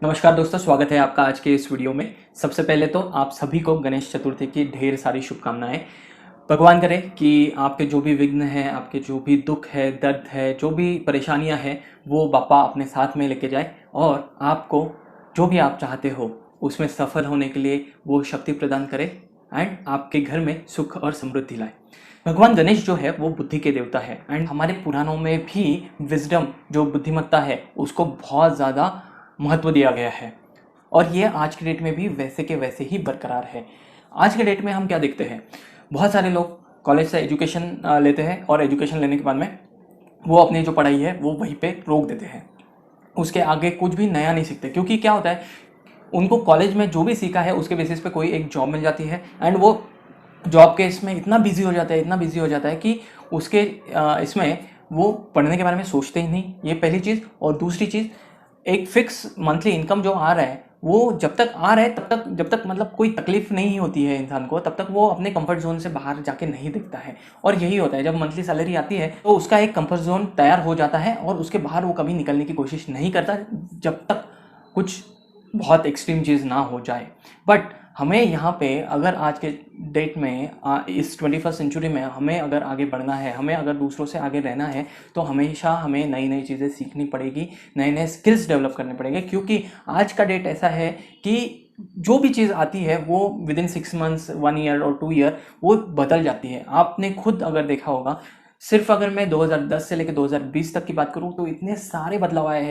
नमस्कार दोस्तों, स्वागत है आपका आज के इस वीडियो में। सबसे पहले तो आप सभी को गणेश चतुर्थी की ढेर सारी शुभकामनाएं। भगवान करे कि आपके जो भी विघ्न हैं, आपके जो भी दुख है, दर्द है, जो भी परेशानियां हैं, वो बापा अपने साथ में लेके जाए और आपको जो भी आप चाहते हो उसमें सफल होने के लिए वो शक्ति प्रदान करे एंड आपके घर में सुख और समृद्धि लाए। भगवान गणेश जो है वो बुद्धि के देवता है एंड हमारे पुराणों में भी विजडम जो बुद्धिमत्ता है उसको बहुत ज़्यादा महत्व दिया गया है और ये आज की डेट में भी वैसे के वैसे ही बरकरार है। आज के डेट में हम क्या देखते हैं, बहुत सारे लोग कॉलेज से एजुकेशन लेते हैं और एजुकेशन लेने के बाद में वो अपनी जो पढ़ाई है वो वहीं पे रोक देते हैं, उसके आगे कुछ भी नया नहीं सीखते। क्योंकि क्या होता है, उनको कॉलेज में जो भी सीखा है उसके बेसिस पे कोई एक जॉब मिल जाती है एंड वो जॉब के इसमें इतना बिजी हो जाता है कि उसके इसमें वो पढ़ने के बारे में सोचते ही नहीं। ये पहली चीज़। और दूसरी चीज़, एक फिक्स मंथली इनकम जो आ रहा है वो जब तक आ रहा है तब तक, जब तक मतलब कोई तकलीफ नहीं होती है इंसान को, तब तक वो अपने कंफर्ट जोन से बाहर जाके नहीं दिखता है। और यही होता है, जब मंथली सैलरी आती है तो उसका एक कंफर्ट जोन तैयार हो जाता है और उसके बाहर वो कभी निकलने की कोशिश नहीं करता जब तक कुछ बहुत एक्सट्रीम चीज़ ना हो जाए। बट हमें यहाँ पे अगर आज के डेट में इस 21st सेंचुरी में हमें अगर आगे बढ़ना है, हमें अगर दूसरों से आगे रहना है, तो हमेशा हमें नई नई चीज़ें सीखनी पड़ेगी, नए नए स्किल्स डेवलप करने पड़ेंगे। क्योंकि आज का डेट ऐसा है कि जो भी चीज़ आती है वो विदिन 6 मंथ्स, 1 ईयर और 2 ईयर वो बदल जाती है। आपने खुद अगर देखा होगा, सिर्फ अगर मैं 2010 से लेकर 2020 तक की बात करूँ तो इतने सारे बदलाव आए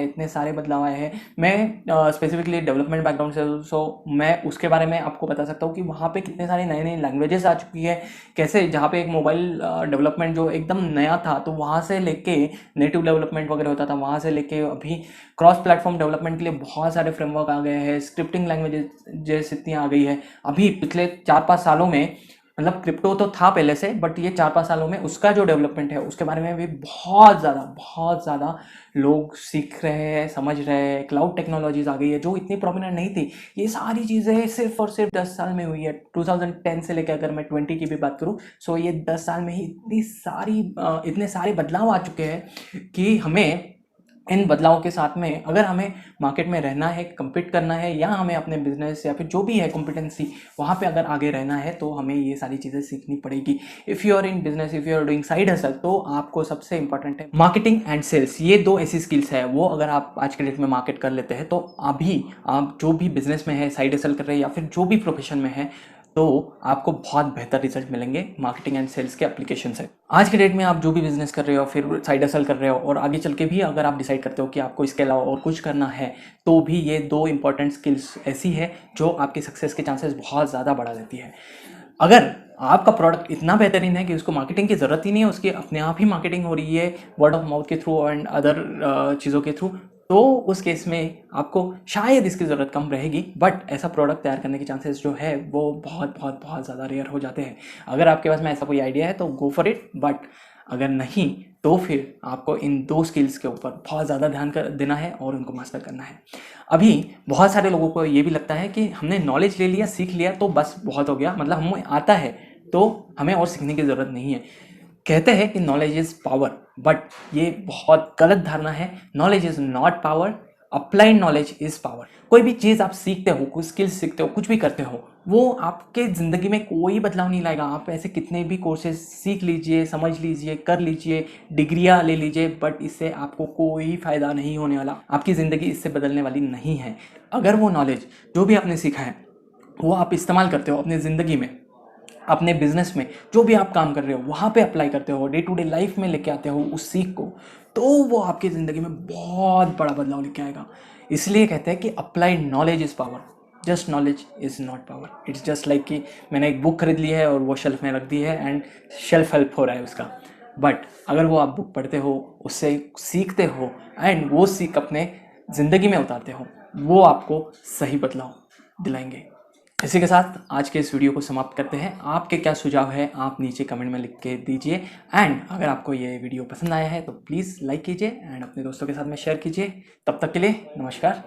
हैं। मैं स्पेसिफिकली डेवलपमेंट बैकग्राउंड से, सो मैं उसके बारे में आपको बता सकता हूँ कि वहाँ पे कितने सारे नए नए लैंग्वेजेस आ चुकी है। कैसे जहाँ पे एक मोबाइल डेवलपमेंट जो एकदम नया था, तो वहाँ से लेके नेटिव डेवलपमेंट वगैरह होता था, वहाँ से लेके अभी क्रॉस प्लेटफॉर्म डेवलपमेंट के लिए बहुत सारे फ्रेमवर्क आ गए हैं, स्क्रिप्टिंग लैंग्वेजेस इतनी आ गई है। अभी पिछले 4-5 सालों में, मतलब क्रिप्टो तो था पहले से, बट ये 4-5 सालों में उसका जो डेवलपमेंट है उसके बारे में भी बहुत ज़्यादा लोग सीख रहे हैं, समझ रहे हैं। क्लाउड टेक्नोलॉजीज आ गई है जो इतनी प्रोमिनेंट नहीं थी। ये सारी चीज़ें सिर्फ और सिर्फ 10 साल में हुई है। 2010 से लेकर अगर मैं 20 की भी बात करूँ, सो ये 10 साल में ही इतने सारे बदलाव आ चुके हैं कि हमें इन बदलावों के साथ में अगर हमें मार्केट में रहना है, कम्पीट करना है, या हमें अपने बिजनेस या फिर जो भी है कॉम्पिटेंसी वहाँ पे अगर आगे रहना है, तो हमें ये सारी चीज़ें सीखनी पड़ेगी। If you are in business, if you are doing side hustle, तो आपको सबसे इंपॉर्टेंट है मार्केटिंग एंड सेल्स। ये दो ऐसी स्किल्स है, वो अगर आप आज के डेट में मार्केट कर लेते हैं तो अभी आप जो भी बिजनेस में है, साइड हसल कर रहे हैं या फिर जो भी प्रोफेशन में है, तो आपको बहुत बेहतर रिजल्ट मिलेंगे मार्केटिंग एंड सेल्स के एप्लीकेशन से। आज के डेट में आप जो भी बिजनेस कर रहे हो, फिर साइड हसल कर रहे हो, और आगे चल के भी अगर आप डिसाइड करते हो कि आपको इसके अलावा और कुछ करना है, तो भी ये दो इंपॉर्टेंट स्किल्स ऐसी है जो आपकी सक्सेस के चांसेस बहुत ज़्यादा बढ़ा देती है। अगर आपका प्रोडक्ट इतना बेहतरीन है कि उसको मार्केटिंग की ज़रूरत ही नहीं है, उसकी अपने आप ही मार्केटिंग हो रही है वर्ड ऑफ माउथ के थ्रू एंड अदर चीज़ों के थ्रू, तो उस केस में आपको शायद इसकी ज़रूरत कम रहेगी। बट ऐसा प्रोडक्ट तैयार करने के चांसेस जो है वो बहुत ज़्यादा रेयर हो जाते हैं। अगर आपके पास में ऐसा कोई आइडिया है तो गो फॉर इट, बट अगर नहीं तो फिर आपको इन दो स्किल्स के ऊपर बहुत ज़्यादा ध्यान देना है और उनको मास्टर करना है। अभी बहुत सारे लोगों को ये भी लगता है कि हमने नॉलेज ले लिया, सीख लिया तो बस बहुत हो गया, मतलब हमें आता है तो हमें और सीखने की ज़रूरत नहीं है। कहते हैं कि नॉलेज इज़ पावर, बट ये बहुत गलत धारणा है। Knowledge is not power, applied knowledge is power. कोई भी चीज़ आप सीखते हो, कोई स्किल्स सीखते हो, कुछ भी करते हो, वो आपके ज़िंदगी में कोई बदलाव नहीं लाएगा। आप ऐसे कितने भी कोर्सेज सीख लीजिए, समझ लीजिए, कर लीजिए, डिग्रियाँ ले लीजिए, बट इससे आपको कोई फ़ायदा नहीं होने वाला। आपकी ज़िंदगी इससे बदलने वाली नहीं है। अगर वो नॉलेज जो भी आपने सीखा है वो आप इस्तेमाल करते हो अपनी ज़िंदगी में, अपने बिजनेस में, जो भी आप काम कर रहे हो वहाँ पे अप्लाई करते हो, डे टू डे लाइफ में लेके आते हो उस सीख को, तो वो आपकी ज़िंदगी में बहुत बड़ा बदलाव लेके आएगा। इसलिए कहते हैं कि applied knowledge is power, just knowledge is not power. It's just like कि मैंने एक बुक खरीद ली है और वो शेल्फ में रख दी है एंड शेल्फ हेल्प हो रहा है उसका, बट अगर वो आप बुक पढ़ते हो, उससे सीखते हो एंड वो सीख अपने ज़िंदगी में उतारते हो, वो आपको सही बदलाव दिलाएंगे। इसी के साथ आज के इस वीडियो को समाप्त करते हैं। आपके क्या सुझाव है आप नीचे कमेंट में लिख के दीजिए एंड अगर आपको ये वीडियो पसंद आया है तो प्लीज़ लाइक कीजिए एंड अपने दोस्तों के साथ में शेयर कीजिए। तब तक के लिए नमस्कार।